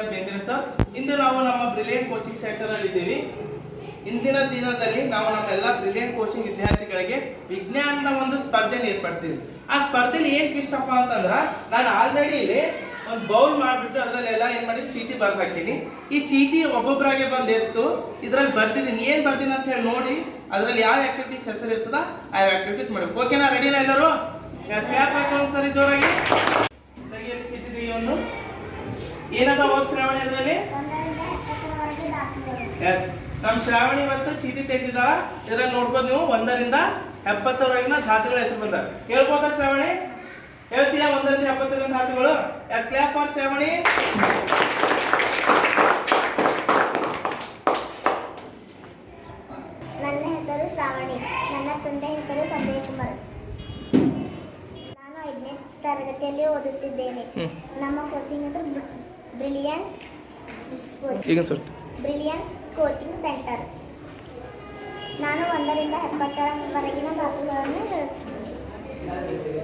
Bendre sir, ಇಂದು ನಾವು ನಮ್ಮ brilliant coaching centre ಅಲ್ಲಿ ಇದ್ದೀವಿ. ಇಂದಿನ ದಿನದಲ್ಲಿ ನಾವು ನಮ್ಮೆಲ್ಲ ಬ್ರಿಲಿಯಂಟ್ ಕೋಚಿಂಗ್ ವಿದ್ಯಾರ್ಥಿಗಳಿಗೆ ವಿಜ್ಞಾನದ ಒಂದು ಸ್ಪರ್ಧೆ ಏರ್ಪಡಿಸಿದ್ವಿ. ಆ ಸ್ಪರ್ಧೆಲಿ ಏನ್ ಇಷ್ಟಪ್ಪ ಅಂತಂದ್ರ, ನಾನು ಆಲ್ರೆಡಿ ಇಲ್ಲಿ ಒಂದು ಬೌಲ್ ಮಾಡಿಬಿಟ್ಟು ಅದರಲ್ಲೆಲ್ಲ ಏನ್ ಮಾಡಿ ಚೀಟಿ ಬರ್ದು ಹಾಕಿನಿ. ಈ ಚೀಟಿ ಒಬ್ಬೊಬ್ಬರಾಗೆ ಬಂದು ಎತ್ತು ಇದ್ರಲ್ಲಿ ಬರ್ದಿದ್ದೀನಿ. ಏನ್ ಬರ್ದಿನಿ ಅಂತ ಹೇಳಿ ನೋಡಿ, ಅದ್ರಲ್ಲಿ ಯಾವ ಆಕ್ಟಿವಿಟೀಸ್ ಹೆಸರು ಇರ್ತದ ಆ ಆಕ್ಟಿವಿಟೀಸ್ ಮಾಡ್ಬೇಕು. ಓಕೆನಾ? ರೆಡಿನಾ ಎಲ್ಲರೂ? ಒಂದ್ಸರಿ ಜೋರಾಗಿ ಚೀಟಿ ತೆಗಿಯೋನು. ಏನದ ಓದ್ ಶ್ರಾವಣಿ ಅದ್ರಲ್ಲಿ? ಎಸ್, ನಮ್ ಶ್ರಾವಣಿ ಇವತ್ತು ಚೀಟಿ ತೆಗೆದಿದ್ದಾಳ. ಇದ್ರಲ್ಲಿ ನೋಡ್ಬೋದು ನೀವು 1 ರಿಂದ 70 ಧಾತುಗಳ ಹೆಸರು ಬಂದ. ಹೇಳ್ಬೋದಾ ಶ್ರಾವಣಿ? ಹೇಳ್ತೀಯಾ 1 ರಿಂದ 70 ಧಾತುಗಳು? Yes, clap for Shravani. ನನ್ನ ಹೆಸರು ಶ್ರಾವಣಿ. ನನ್ನ ತಂದೆ ಹೆಸರು ಸಂಜಯ್ ಕುಮಾರ್. ನಾನು 5ನೇ ತರಗತಿಯಲ್ಲಿ ಓದುತ್ತಿದ್ದೇನೆ. ನಮ್ಮ ಕೋಚಿಂಗ್ ಹೆಸರು ಬ್ರಿಲಿಯಂಟ್ ಕೋಚಿಂಗ್ ಸೆಂಟರ್. ನಾನು 1 ರಿಂದ 70 ಧಾತುಗಳನ್ನು ಹೇಳುತ್ತೇನೆ.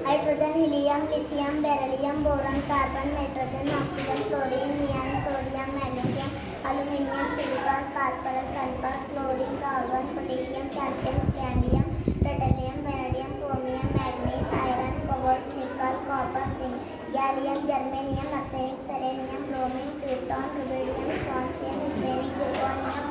Hydrogen, helium, lithium, beryllium, boron, carbon, nitrogen, oxygen, fluorine, neon, sodium, magnesium, aluminium, silicon, phosphorus, sulphur, chlorine, carbon, potassium, calcium, scandium, titanium, vanadium, chromium, manganese, iron, cobalt, nickel, copper, zinc, gallium, germanium, arsenic, selenium, bromine, krypton, rubidium, strontium, uranium, zirconium,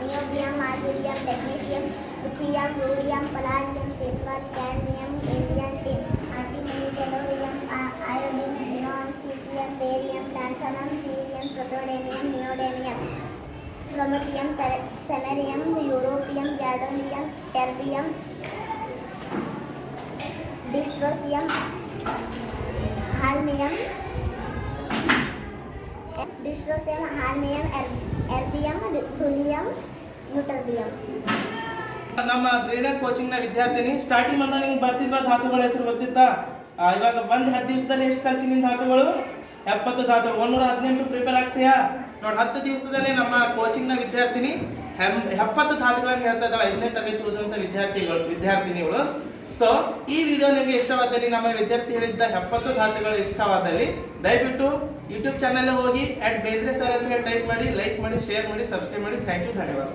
niobium, molybdenum, technetium, lithium, rhodium, palladium, silver, cadmium, indium tin, antimony, tellurium, iodine, xenon, caesium, barium, lanthanum, cerium, praseodymium, neodymium, promethium, samarium, europium, gadolinium, terbium, ಡಿಸ್ಟ್ರೋಸಿಯಂ, ಹಾಲ್ಮಿಯಂ, erbium, ಥುಲಿಯಂ, ನ್ಯೂಟರ್ಬಿಯಂ. ನಮ್ಮ brilliant coaching ನ ವಿದ್ಯಾರ್ಥಿನಿ. Starting ಅಂತ ನಿಮ್ಗೆ ಬರ್ತಿದ್ವ ಧಾತುಗಳ ಹೆಸರು ಗೊತ್ತಿತ್ತಾ? ಇವಾಗ 10 ದಿವಸದಲ್ಲಿ ಎಷ್ಟು ಕಲ್ತೀನಿ ಧಾತುಗಳು? 70 ಧಾತುಗಳು. 118 ಪ್ರಿಪೇರ್ ಆಗ್ತೀಯಾ? ನೋಡಿ, 10 ದಿವಸದಲ್ಲಿ ನಮ್ಮ ಕೋಚಿಂಗ್ ನ ವಿದ್ಯಾರ್ಥಿನಿ 70 ಧಾತುಗಳನ್ನು ಹೇಳ್ತಾ ಇದ್ದಾಳೆ. 5ನೇ ತರಗತಿ ಓದುವಂತ ವಿದ್ಯಾರ್ಥಿನಿಗಳು. ಸೊ ಈ ವಿಡಿಯೋ ನಿಮಗೆ ಇಷ್ಟವಾದಲ್ಲಿ, ನಮ್ಮ ವಿದ್ಯಾರ್ಥಿ ಹೇಳಿದ್ದ 70 ಧಾತುಗಳು ಇಷ್ಟವಾದಲ್ಲಿ ದಯವಿಟ್ಟು ಯೂಟ್ಯೂಬ್ ಚಾನಲ್ ಹೋಗಿ @ಬೇಂದ್ರೆ ಸರ್ ಅಂತ ಟೈಪ್ ಮಾಡಿ, ಲೈಕ್ ಮಾಡಿ, ಶೇರ್ ಮಾಡಿ, ಸಬ್ಸ್ಕ್ರೈಬ್ ಮಾಡಿ. ಥ್ಯಾಂಕ್ ಯು, ಧನ್ಯವಾದ.